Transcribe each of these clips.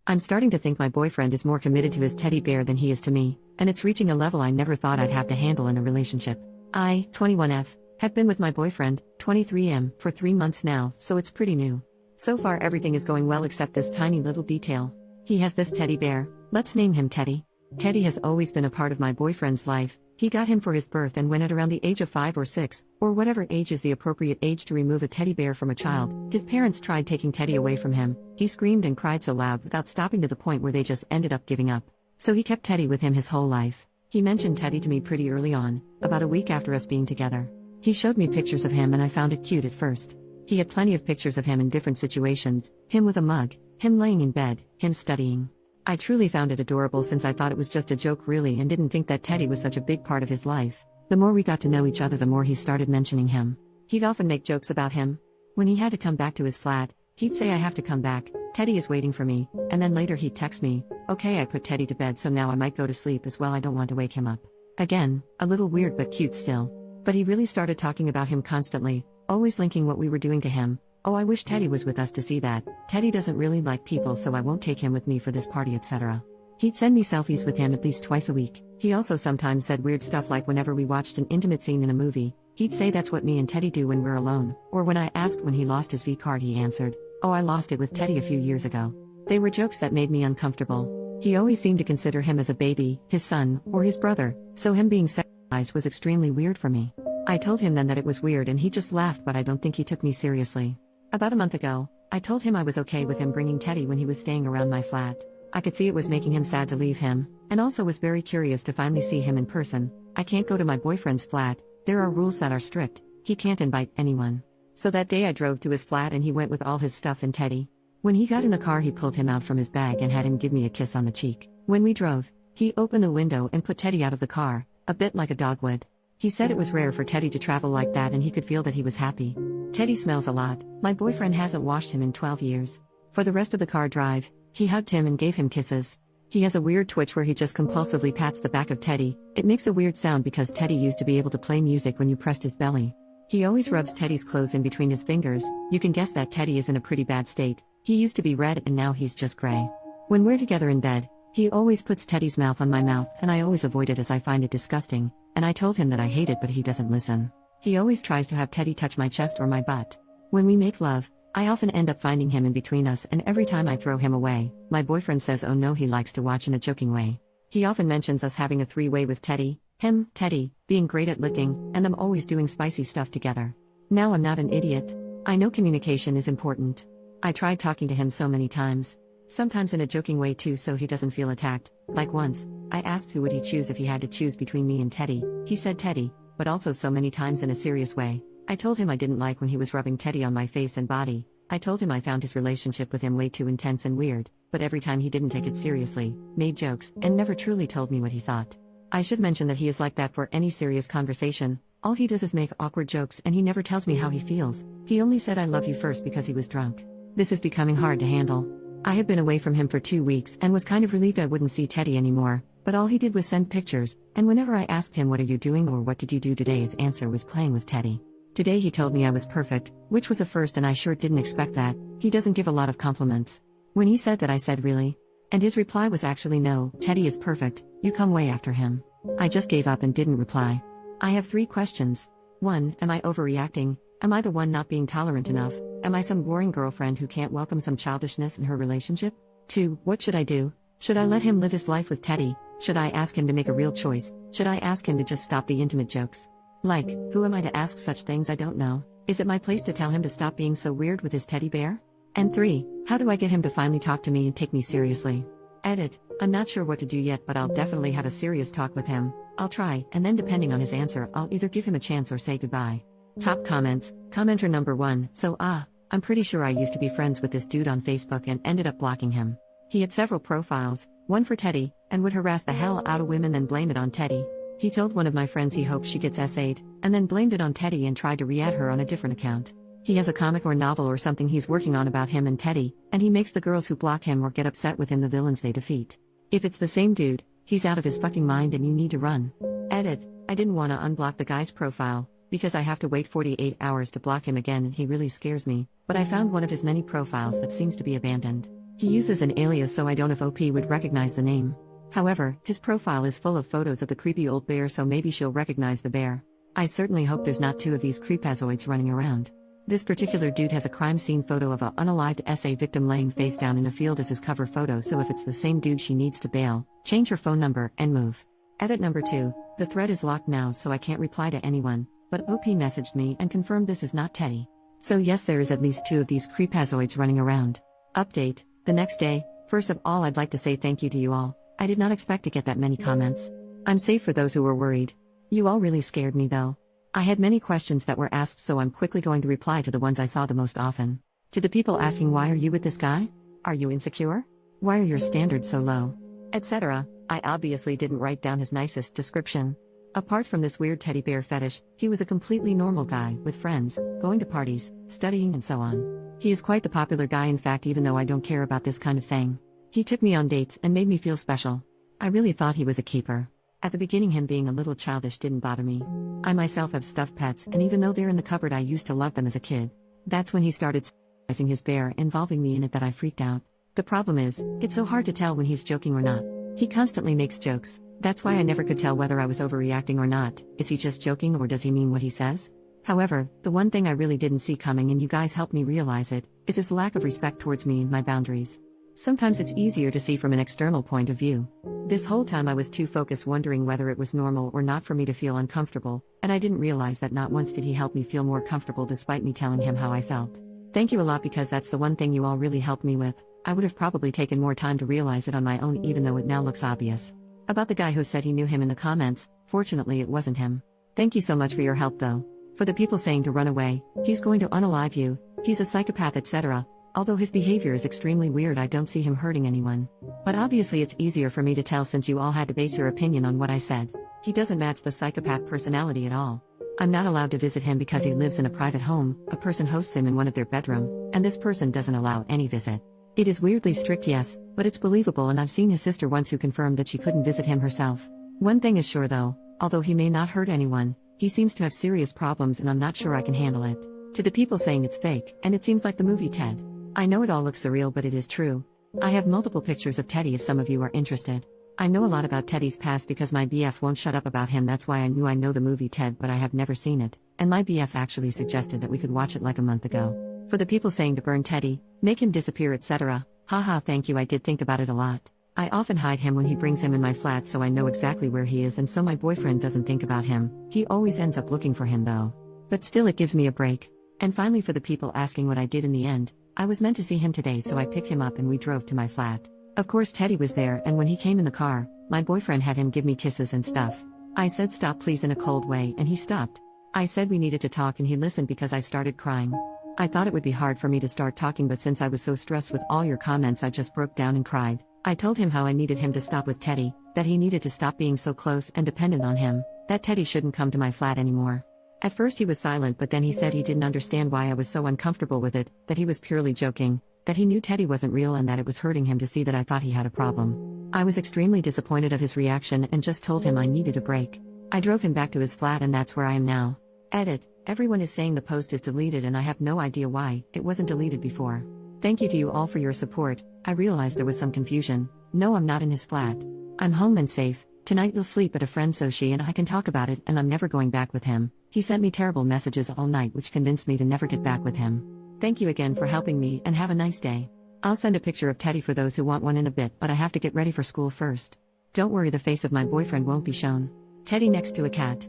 I'm starting to think my boyfriend is more committed to his teddy bear than he is to me, and it's reaching a level I never thought I'd have to handle in a relationship. I, 21F, have been with my boyfriend, 23M, for 3 months now, so it's pretty new. So far everything is going well except this tiny little detail. He has this teddy bear, let's name him Teddy. Teddy has always been a part of my boyfriend's life. He got him for his birth, and when at around the age of 5 or 6, or whatever age is the appropriate age to remove a teddy bear from a child, his parents tried taking Teddy away from him. He screamed and cried so loud without stopping, to the point where they just ended up giving up. So he kept Teddy with him his whole life. He mentioned Teddy to me pretty early on, about a week after us being together. He showed me pictures of him and I found it cute at first. He had plenty of pictures of him in different situations, him with a mug, him laying in bed, him studying. I truly found it adorable, since I thought it was just a joke really, and didn't think that Teddy was such a big part of his life. The more we got to know each other, the more he started mentioning him. He'd often make jokes about him. When he had to come back to his flat, he'd say, "I have to come back, Teddy is waiting for me," and then later he'd text me, "Okay, I put Teddy to bed, so now I might go to sleep as well, I don't want to wake him up." Again, a little weird but cute still. But he really started talking about him constantly, always linking what we were doing to him. "Oh, I wish Teddy was with us to see that. Teddy doesn't really like people, so I won't take him with me for this party, etc." He'd send me selfies with him at least twice a week. He also sometimes said weird stuff, like whenever we watched an intimate scene in a movie, he'd say that's what me and Teddy do when we're alone. Or when I asked when he lost his V card, he answered, "Oh, I lost it with Teddy a few years ago." They were jokes that made me uncomfortable. He always seemed to consider him as a baby, his son, or his brother, so him being sexualized was extremely weird for me. I told him then that it was weird and he just laughed, but I don't think he took me seriously. About a month ago, I told him I was okay with him bringing Teddy when he was staying around my flat. I could see it was making him sad to leave him, and also was very curious to finally see him in person. I can't go to my boyfriend's flat, there are rules that are strict, he can't invite anyone. So that day I drove to his flat and he went with all his stuff and Teddy. When he got in the car, he pulled him out from his bag and had him give me a kiss on the cheek. When we drove, he opened the window and put Teddy out of the car, a bit like a dog would. He said it was rare for Teddy to travel like that and he could feel that he was happy. Teddy smells a lot, my boyfriend hasn't washed him in 12 years. For the rest of the car drive, he hugged him and gave him kisses. He has a weird twitch where he just compulsively pats the back of Teddy. It makes a weird sound because Teddy used to be able to play music when you pressed his belly. He always rubs Teddy's clothes in between his fingers. You can guess that Teddy is in a pretty bad state. He used to be red and now he's just gray. When we're together in bed, he always puts Teddy's mouth on my mouth, and I always avoid it as I find it disgusting, and I told him that I hate it, but he doesn't listen. He always tries to have Teddy touch my chest or my butt. When we make love, I often end up finding him in between us, and every time I throw him away, my boyfriend says oh no, he likes to watch in a joking way. He often mentions us having a three-way with Teddy, him, Teddy, being great at licking, and them always doing spicy stuff together. Now I'm not an idiot. I know communication is important. I tried talking to him so many times. Sometimes in a joking way too, so he doesn't feel attacked. Like once, I asked who would he choose if he had to choose between me and Teddy. He said Teddy, but also so many times in a serious way. I told him I didn't like when he was rubbing Teddy on my face and body. I told him I found his relationship with him way too intense and weird, but every time he didn't take it seriously, made jokes, and never truly told me what he thought. I should mention that he is like that for any serious conversation. All he does is make awkward jokes and he never tells me how he feels. He only said I love you first because he was drunk. This is becoming hard to handle. I have been away from him for 2 weeks and was kind of relieved I wouldn't see Teddy anymore, but all he did was send pictures, and whenever I asked him what are you doing or what did you do today, his answer was playing with Teddy. Today he told me I was perfect, which was a first, and I sure didn't expect that. He doesn't give a lot of compliments. When he said that, I said really? And his reply was actually no, Teddy is perfect, you come way after him. I just gave up and didn't reply. I have 3 questions. 1. Am I overreacting? Am I the one not being tolerant enough? Am I some boring girlfriend who can't welcome some childishness in her relationship? 2. What should I do? Should I let him live his life with Teddy? Should I ask him to make a real choice? Should I ask him to just stop the intimate jokes? Like, who am I to ask such things? I don't know. Is it my place to tell him to stop being so weird with his teddy bear? And 3. How do I get him to finally talk to me and take me seriously? Edit. I'm not sure what to do yet, but I'll definitely have a serious talk with him. I'll try, and then depending on his answer, I'll either give him a chance or say goodbye. Top comments. Commenter number 1. So I'm pretty sure I used to be friends with this dude on Facebook and ended up blocking him. He had several profiles, one for Teddy, and would harass the hell out of women then blame it on Teddy. He told one of my friends he hoped she gets SA'd, and then blamed it on Teddy and tried to re-add her on a different account. He has a comic or novel or something he's working on about him and Teddy, and he makes the girls who block him or get upset with him the villains they defeat. If it's the same dude, he's out of his fucking mind and you need to run. Edit. I didn't want to unblock the guy's profile, because I have to wait 48 hours to block him again and he really scares me, but I found one of his many profiles that seems to be abandoned. He uses an alias, so I don't know if OP would recognize the name. However, his profile is full of photos of the creepy old bear, so maybe she'll recognize the bear. I certainly hope there's not two of these creepazoids running around. This particular dude has a crime scene photo of a unalived SA victim laying face down in a field as his cover photo, so if it's the same dude, she needs to bail, change her phone number, and move. Edit number 2. The thread is locked now, so I can't reply to anyone, but OP messaged me and confirmed this is not Teddy. So yes, there is at least two of these creepazoids running around. Update. The next day. First of all, I'd like to say thank you to you all. I did not expect to get that many comments. I'm safe for those who were worried. You all really scared me though. I had many questions that were asked, so I'm quickly going to reply to the ones I saw the most often. To the people asking, why are you with this guy? Are you insecure? Why are your standards so low? Etc. I obviously didn't write down his nicest description. Apart from this weird teddy bear fetish, he was a completely normal guy, with friends, going to parties, studying and so on. He is quite the popular guy, in fact, even though I don't care about this kind of thing. He took me on dates and made me feel special. I really thought he was a keeper. At the beginning, him being a little childish didn't bother me. I myself have stuffed pets, and even though they're in the cupboard, I used to love them as a kid. That's when he started sizing his bear, involving me in it, that I freaked out. The problem is, it's so hard to tell when he's joking or not. He constantly makes jokes. That's why I never could tell whether I was overreacting or not. Is he just joking, or does he mean what he says? However, the one thing I really didn't see coming, and you guys helped me realize it, is his lack of respect towards me and my boundaries. Sometimes it's easier to see from an external point of view. This whole time I was too focused wondering whether it was normal or not for me to feel uncomfortable, and I didn't realize that not once did he help me feel more comfortable despite me telling him how I felt. Thank you a lot, because that's the one thing you all really helped me with. I would have probably taken more time to realize it on my own, even though it now looks obvious. About the guy who said he knew him in the comments, fortunately it wasn't him. Thank you so much for your help though. For the people saying to run away, he's going to unalive you, he's a psychopath, etc. Although his behavior is extremely weird, I don't see him hurting anyone. But obviously it's easier for me to tell since you all had to base your opinion on what I said. He doesn't match the psychopath personality at all. I'm not allowed to visit him because he lives in a private home, a person hosts him in one of their bedroom, and this person doesn't allow any visit. It is weirdly strict, yes, but it's believable, and I've seen his sister once who confirmed that she couldn't visit him herself. One thing is sure though, although he may not hurt anyone, he seems to have serious problems and I'm not sure I can handle it. To the people saying it's fake, and it seems like the movie Ted. I know it all looks surreal, but it is true. I have multiple pictures of Teddy if some of you are interested. I know a lot about Teddy's past because my BF won't shut up about him. That's why I knew I know the movie Ted, but I have never seen it, and my BF actually suggested that we could watch it like a month ago. For the people saying to burn Teddy, make him disappear, etc. Haha, thank you, I did think about it a lot. I often hide him when he brings him in my flat, so I know exactly where he is, and so my boyfriend doesn't think about him. He always ends up looking for him though. But still, it gives me a break. And finally, for the people asking what I did in the end, I was meant to see him today, so I picked him up and we drove to my flat. Of course Teddy was there, and when he came in the car, my boyfriend had him give me kisses and stuff. I said stop please in a cold way, and he stopped. I said we needed to talk, and he listened because I started crying. I thought it would be hard for me to start talking, but since I was so stressed with all your comments, I just broke down and cried. I told him how I needed him to stop with Teddy, that he needed to stop being so close and dependent on him, that Teddy shouldn't come to my flat anymore. At first he was silent, but then he said he didn't understand why I was so uncomfortable with it, that he was purely joking, that he knew Teddy wasn't real, and that it was hurting him to see that I thought he had a problem. I was extremely disappointed of his reaction and just told him I needed a break. I drove him back to his flat, and that's where I am now. Edit. Everyone is saying the post is deleted, and I have no idea why it wasn't deleted before. Thank you to you all for your support. I realized there was some confusion. No, I'm not in his flat. I'm home and safe. Tonight you'll sleep at a friend so she and I can talk about it, and I'm never going back with him. He sent me terrible messages all night which convinced me to never get back with him. Thank you again for helping me, and have a nice day. I'll send a picture of Teddy for those who want one in a bit, but I have to get ready for school first. Don't worry, the face of my boyfriend won't be shown. Teddy next to a cat.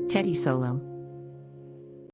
Teddy solo.